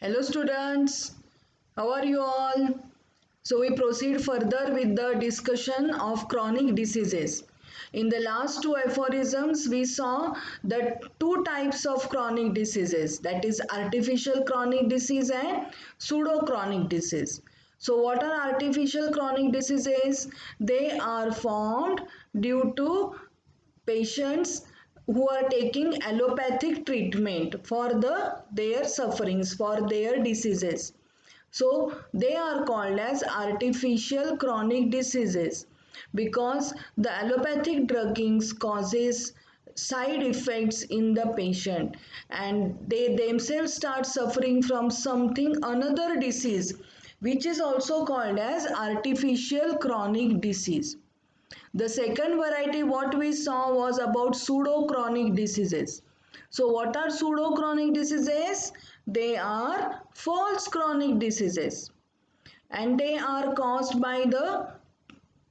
Hello students, how are you all? So we proceed further with the discussion of chronic diseases. In the last two aphorisms, we saw the two types of chronic diseases, that is artificial chronic disease and pseudo chronic disease. So what are artificial chronic diseases? They are formed due to patients who are taking allopathic treatment for their sufferings, for their diseases. So they are called as artificial chronic diseases because the allopathic druggings causes side effects in the patient, and they themselves start suffering from something another disease, which is also called as artificial chronic disease. The second variety what we saw was about pseudo-chronic diseases. So what are pseudo-chronic diseases? They are false chronic diseases, and they are caused by the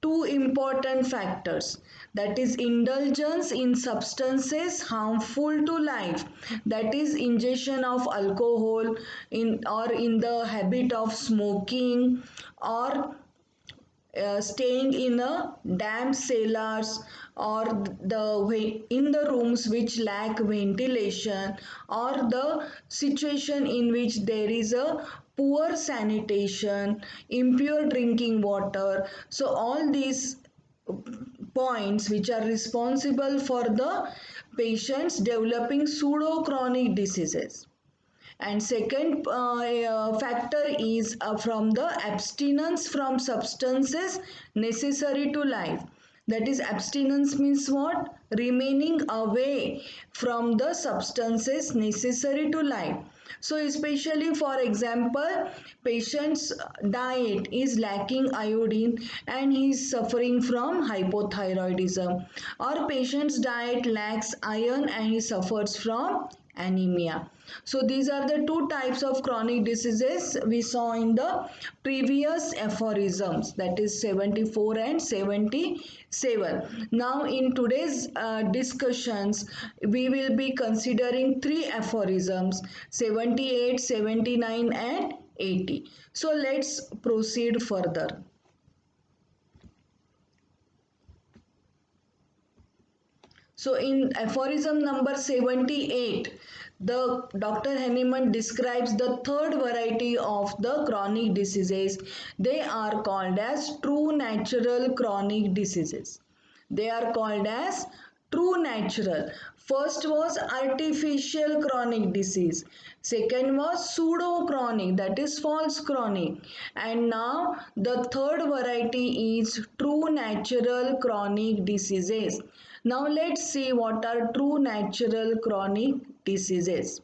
two important factors, that is indulgence in substances harmful to life, that is ingestion of alcohol in or in the habit of smoking, or staying in a damp cellars, or in the rooms which lack ventilation, or the situation in which there is a poor sanitation, impure drinking water. So all these points which are responsible for the patients developing pseudo chronic diseases. And second factor is from the abstinence from substances necessary to life. That is, abstinence means what? Remaining away from the substances necessary to life. So especially for example, patient's diet is lacking iodine and he is suffering from hypothyroidism, or patient's diet lacks iron and he suffers from anemia. So these are the two types of chronic diseases we saw in the previous aphorisms, that is 74 and 77. Now in today's discussions we will be considering three aphorisms, 78, 79 and 80. So let's proceed further. So in aphorism number 78, the Dr. Henneman describes the third variety of the chronic diseases. They are called as true natural chronic diseases. They are called as true natural. First was artificial chronic disease. Second was pseudo chronic, that is false chronic. And now the third variety is true natural chronic diseases. Now let's see what are true natural chronic diseases.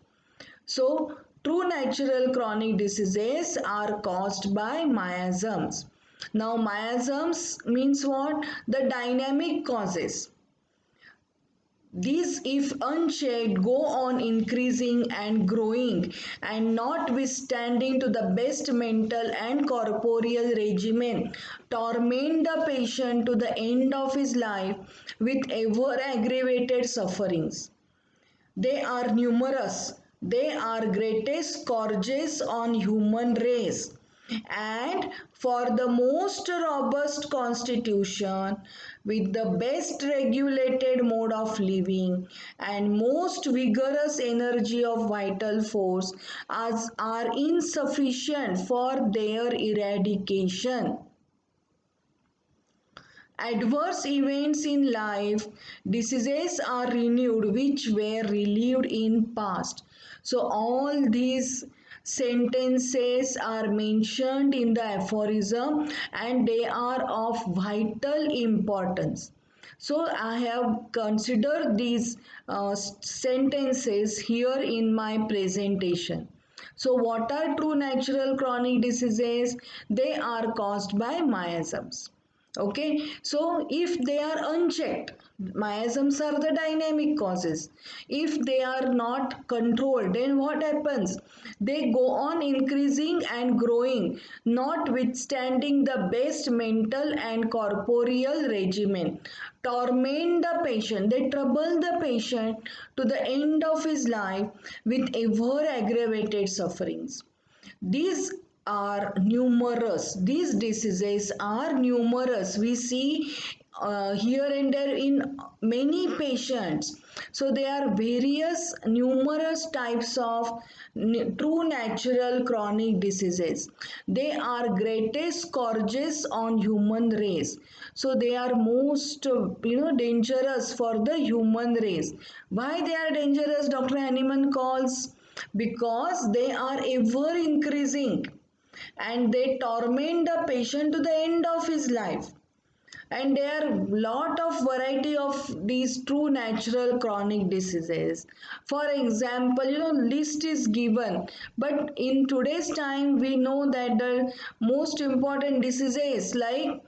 So true natural chronic diseases are caused by miasms. Now miasms means what? The dynamic causes. These, if unchecked, go on increasing and growing, and notwithstanding to the best mental and corporeal regimen, torment the patient to the end of his life with ever aggravated sufferings. They are numerous. They are greatest scourges on human race. And for the most robust constitution, with the best regulated mode of living and most vigorous energy of vital force, as are insufficient for their eradication. Adverse events in life, diseases are renewed which were relieved in past. So all these sentences are mentioned in the aphorism and they are of vital importance. So I have considered these sentences here in my presentation. So what are true natural chronic diseases? They are caused by miasms. Okay, so if they are unchecked, miasms are the dynamic causes. If they are not controlled, then what happens? They go on increasing and growing, notwithstanding the best mental and corporeal regimen. Torment the patient, they trouble the patient to the end of his life with ever aggravated sufferings. These are numerous. These diseases are numerous. We see here and there in many patients. So there are various numerous types of true natural chronic diseases. They are greatest scourges on human race. So they are most dangerous for the human race. Why they are dangerous, Dr. Hahnemann calls? Because they are ever increasing and they torment the patient to the end of his life. And there are lot of variety of these true natural chronic diseases. For example, list is given, but in today's time we know that the most important diseases like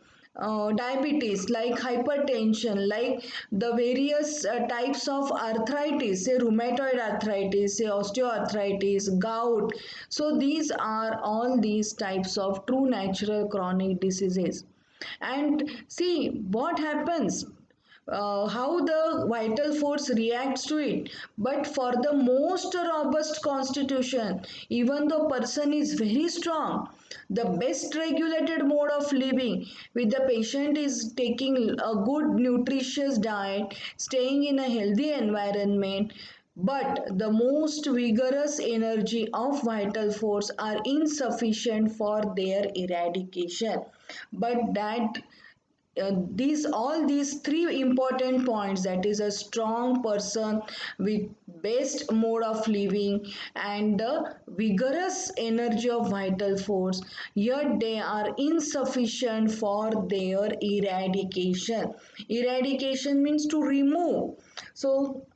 diabetes, like hypertension, like the various types of arthritis, say rheumatoid arthritis, say osteoarthritis, gout. So these are all these types of true natural chronic diseases. And see what happens, how the vital force reacts to it. But for the most robust constitution, even though person is very strong, the best regulated mode of living with the patient is taking a good nutritious diet, staying in a healthy environment, but the most vigorous energy of vital force are insufficient for their eradication. But that these all these three important points, that is a strong person with best mode of living and the vigorous energy of vital force, yet they are insufficient for their eradication. Eradication means to remove. So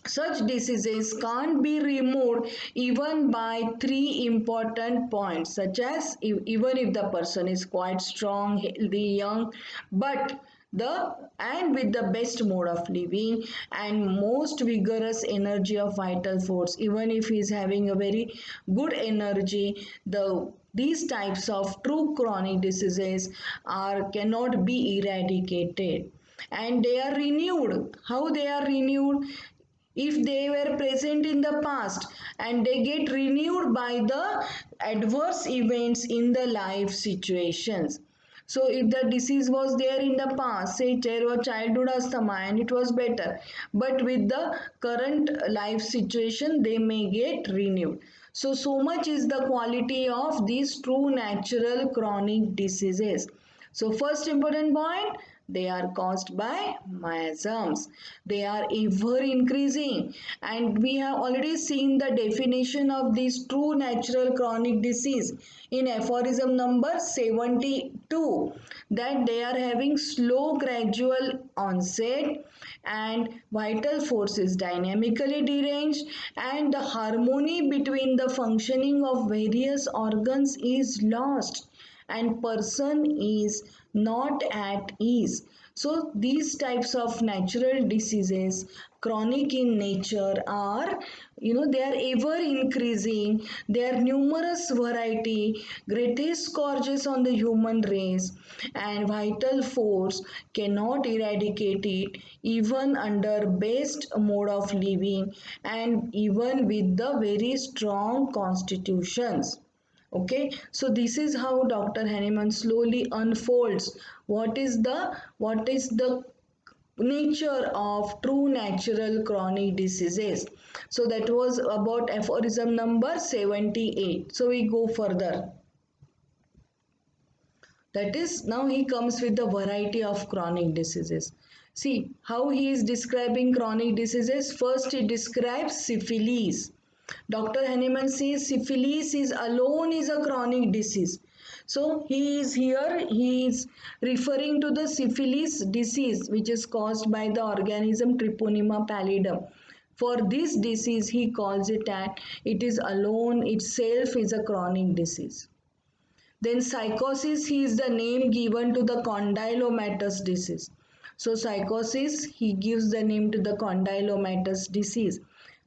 such diseases can't be removed even by three important points, such as even if the person is quite strong, healthy, young, but the and with the best mode of living and most vigorous energy of vital force, even if he is having a very good energy, these types of true chronic diseases are cannot be eradicated and they are renewed. How they are renewed? If they were present in the past and they get renewed by the adverse events in the life situations. So if the disease was there in the past, say there was childhood asthma and it was better, but with the current life situation they may get renewed. So much is the quality of these true natural chronic diseases. So first important point, they are caused by miasms. They are ever increasing, and we have already seen the definition of this true natural chronic disease in aphorism number 72, that they are having slow gradual onset and vital force is dynamically deranged and the harmony between the functioning of various organs is lost and person is not at ease. So these types of natural diseases, chronic in nature, are they are ever increasing. There are numerous variety, greatest scourges on the human race, and vital force cannot eradicate it even under best mode of living and even with the very strong constitutions. Okay, so this is how Dr. Hahnemann slowly unfolds what is the nature of true natural chronic diseases. So that was about aphorism number 78. So we go further. That is, now he comes with the variety of chronic diseases. See how he is describing chronic diseases. First, he describes syphilis. Dr. Hahnemann says syphilis is alone is a chronic disease. So he is referring to the syphilis disease which is caused by the organism Treponema pallidum. For this disease, he calls it that it is alone itself is a chronic disease. Then psychosis, he is the name given to the condylomatous disease. So psychosis, he gives the name to the condylomatous disease.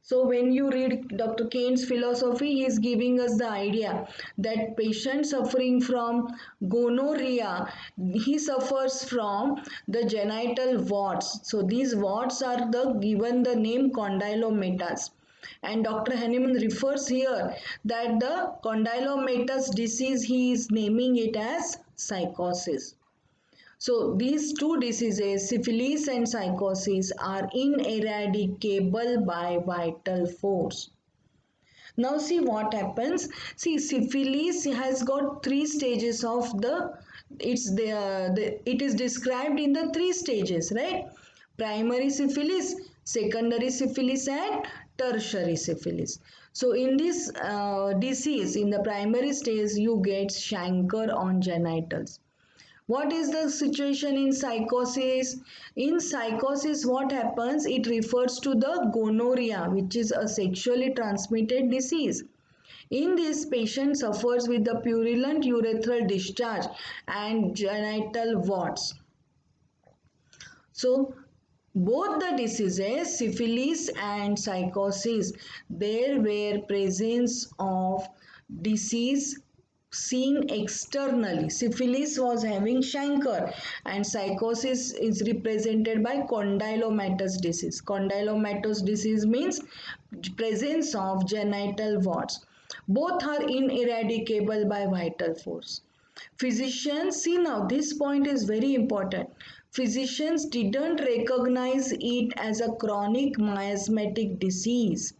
So when you read Dr. Kane's philosophy, he is giving us the idea that patient suffering from gonorrhea, he suffers from the genital warts. So these warts are given the name condylomatous, And Dr. Henneman refers here that the condylomatous disease, he is naming it as psychosis. So these two diseases, syphilis and psychosis, are ineradicable by vital force. Now see what happens. See, syphilis has got three stages of it is described in the three stages, right? Primary syphilis, secondary syphilis, and tertiary syphilis. So in this disease, in the primary stage, you get chancre on genitals. What is the situation in psychosis? In psychosis, what happens? It refers to the gonorrhea, which is a sexually transmitted disease. In this, patient suffers with the purulent urethral discharge and genital warts. So, both the diseases, syphilis and psychosis, there were presence of disease seen externally. Syphilis was having chancre and psychosis is represented by condylomatous disease. Condylomatous disease means presence of genital warts. Both are ineradicable by vital force. Physicians, see now this point is very important. Physicians didn't recognize it as a chronic miasmatic disease,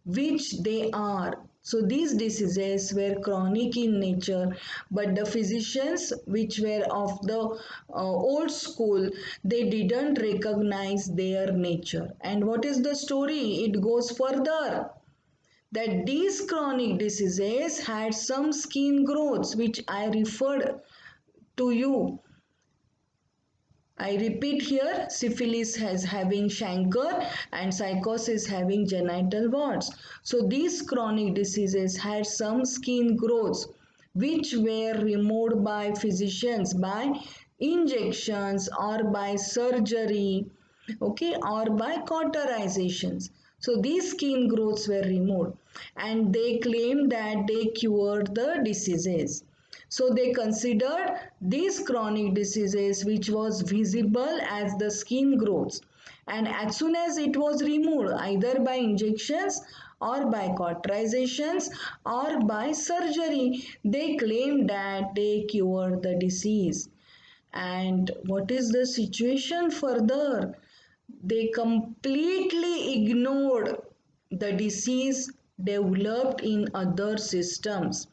which they are. So these diseases were chronic in nature, but the physicians which were of the old school, they didn't recognize their nature. And what is the story? It goes further that these chronic diseases had some skin growths which I referred to you. I repeat here, syphilis has having chancre and psychosis having genital warts. So these chronic diseases had some skin growths which were removed by physicians by injections or by surgery, okay, or by cauterizations. So these skin growths were removed and they claimed that they cured the diseases. So they considered these chronic diseases which was visible as the skin growths, and as soon as it was removed either by injections or by cauterizations or by surgery, they claimed that they cured the disease. And what is the situation further? They completely ignored the disease developed in other systems.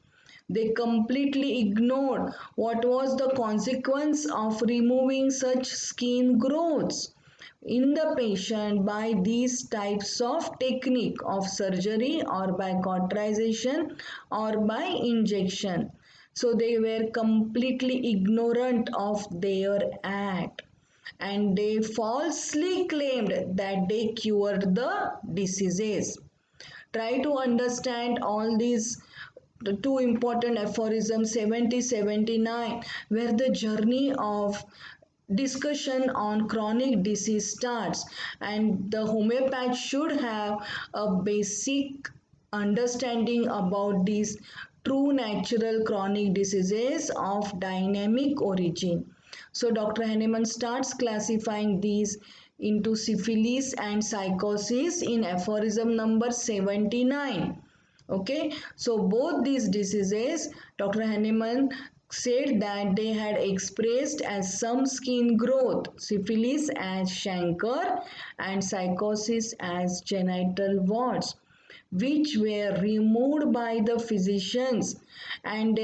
They completely ignored what was the consequence of removing such skin growths in the patient by these types of technique of surgery or by cauterization or by injection. So they were completely ignorant of their act and they falsely claimed that they cured the diseases. Try to understand all these the two important aphorisms 70-79 where the journey of discussion on chronic disease starts, and the homeopath should have a basic understanding about these true natural chronic diseases of dynamic origin. So Dr. Henneman starts classifying these into syphilis and psychosis in aphorism number 79. Okay, so both these diseases, Dr. Henneman said that they had expressed as some skin growth, syphilis as chancre and psychosis as genital warts, which were removed by the physicians, and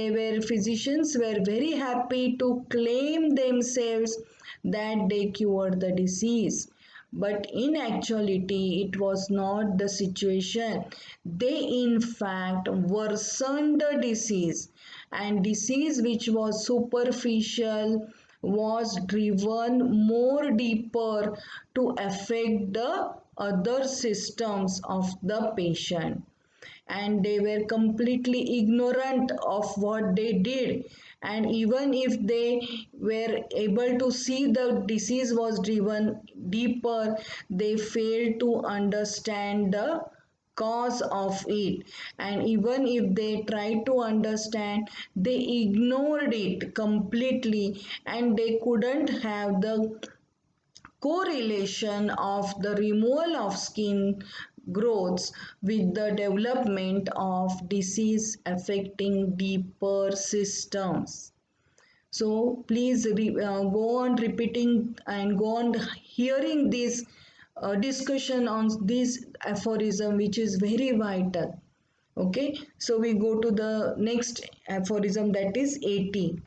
physicians were very happy to claim themselves that they cured the disease, but in actuality it was not the situation. They in fact worsened the disease, and disease which was superficial was driven more deeper to affect the other systems of the patient, and they were completely ignorant of what they did. And even if they were able to see the disease was driven deeper, they failed to understand the cause of it, and even if they tried to understand, they ignored it completely, and they couldn't have the correlation of the removal of skin growths with the development of disease affecting deeper systems. So please go on repeating and go on hearing this discussion on this aphorism, which is very vital. Okay, so we go to the next aphorism, that is 80.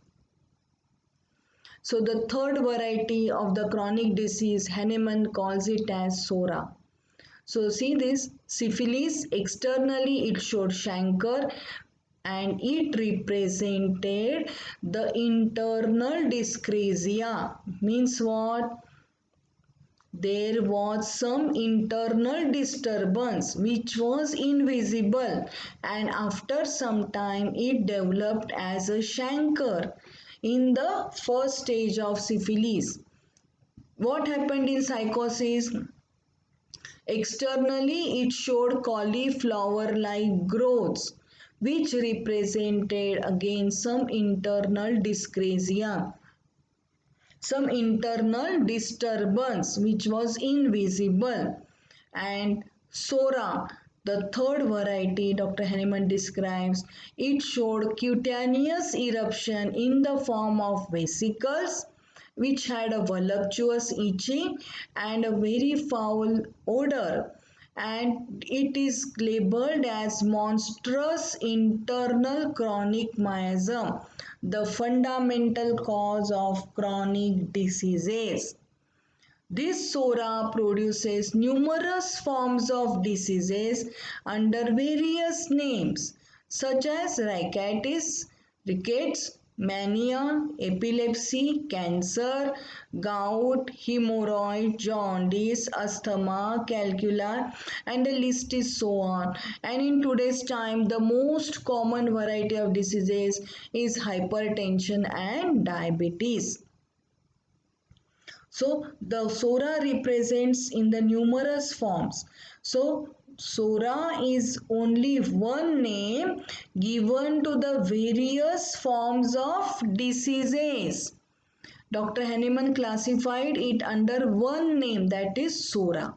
So the third variety of the chronic disease, Hahnemann calls it as SORA. So see this, syphilis, externally it showed chancre and it represented the internal dyscrasia. Means what? There was some internal disturbance which was invisible, and after some time it developed as a chancre in the first stage of syphilis. What happened in psychosis? Externally, it showed cauliflower-like growths, which represented again some internal dyscrasia, some internal disturbance which was invisible. And SORA, the third variety Dr. Hahnemann describes, it showed cutaneous eruption in the form of vesicles which had a voluptuous itching and a very foul odor, and it is labeled as monstrous internal chronic miasm, the fundamental cause of chronic diseases. This SORA produces numerous forms of diseases under various names such as rickets, mania, epilepsy, cancer, gout, hemorrhoid, jaundice, asthma, calculi, and the list is so on. And in today's time, the most common variety of diseases is hypertension and diabetes. So the SORA represents in the numerous forms. So SORA is only one name given to the various forms of diseases. Dr. Hahnemann classified it under one name, that is SORA.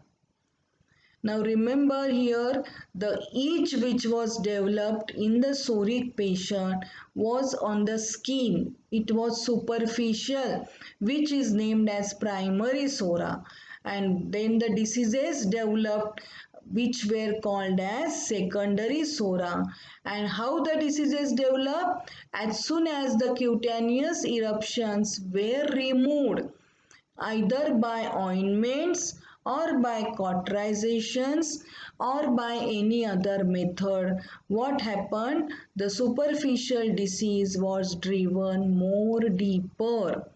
Now remember here, the itch which was developed in the psoriatic patient was on the skin. It was superficial, which is named as primary SORA. And then the diseases developed which were called as secondary SORA. And how the diseases develop? As soon as the cutaneous eruptions were removed, either by ointments or by cauterizations or by any other method, what happened? The superficial disease was driven more deeper,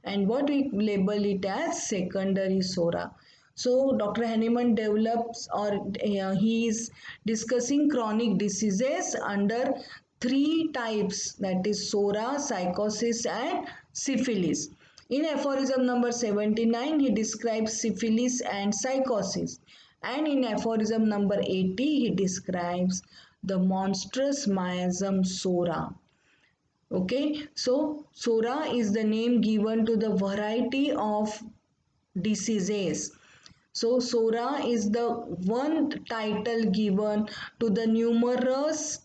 and what we label it as secondary SORA. So Dr. Hahnemann develops, or he is discussing chronic diseases under three types, that is SORA, psychosis and syphilis. In aphorism number 79, he describes syphilis and psychosis. And in aphorism number 80, he describes the monstrous miasm SORA. Okay, so SORA is the name given to the variety of diseases. So SORA is the one title given to the numerous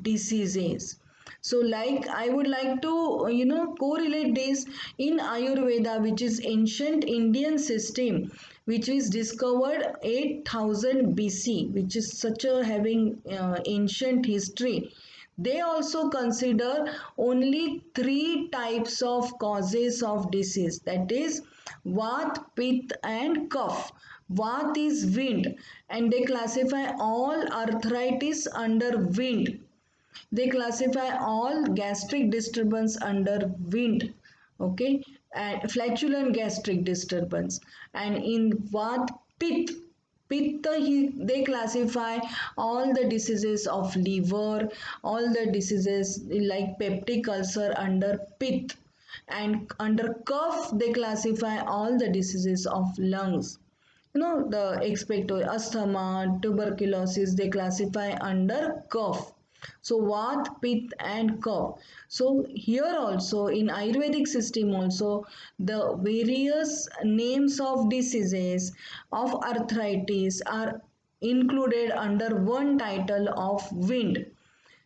diseases. So like I would like to correlate this in Ayurveda, which is ancient Indian system, which is discovered 8000 BC, which is such a having ancient history. They also consider only three types of causes of disease, that is Vat, Pitta and Kapha. Vat is wind, and they classify all arthritis under wind. They classify all gastric disturbance under wind, okay, and flatulent gastric disturbance. And in Vat, Pitta, they classify all the diseases of liver, all the diseases like peptic ulcer under Pitta. And under Kapha, they classify all the diseases of lungs. The expecto asthma, tuberculosis, they classify under Kapha. So Vat, Pitta and Kapha. So here also in Ayurvedic system also, the various names of diseases of arthritis are included under one title of wind.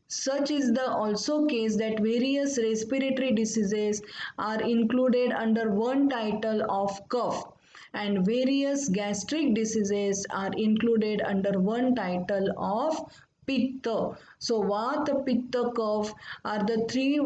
Such is the also case that various respiratory diseases are included under one title of cough, and various gastric diseases are included under one title of pitta. So vata, pitta, cough are the three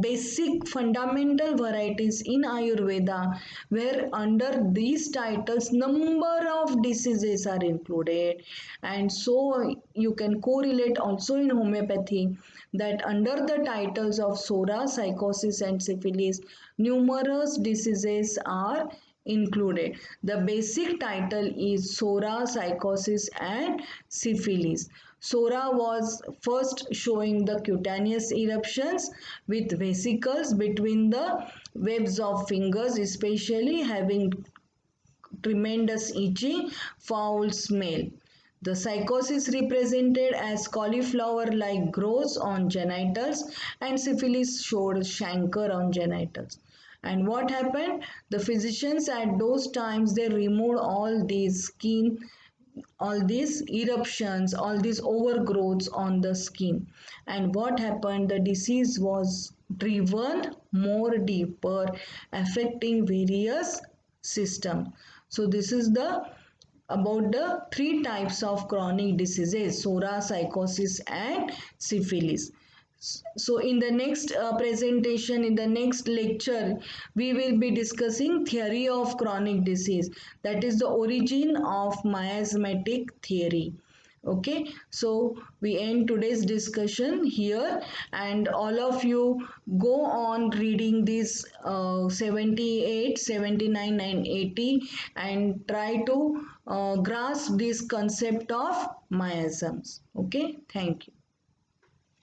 basic fundamental varieties in Ayurveda, where under these titles number of diseases are included. And so you can correlate also in homeopathy that under the titles of psora, psychosis and syphilis, numerous diseases are included. The basic title is psora, psychosis and syphilis. Psora was first showing the cutaneous eruptions with vesicles between the webs of fingers, especially having tremendous itchy, foul smell. The psychosis represented as cauliflower-like growths on genitals, and syphilis showed chancre on genitals. And what happened? The physicians at those times, they removed all these skin, all these eruptions, all these overgrowths on the skin. And what happened? The disease was driven more deeper, affecting various systems. So this is the about the three types of chronic diseases: psora, psychosis and syphilis. So in the next presentation, in the next lecture, we will be discussing theory of chronic disease, that is the origin of miasmatic theory. Okay, so we end today's discussion here, and all of you go on reading these 78, 79 and 80 and try to grasp this concept of miasms. Okay, thank you.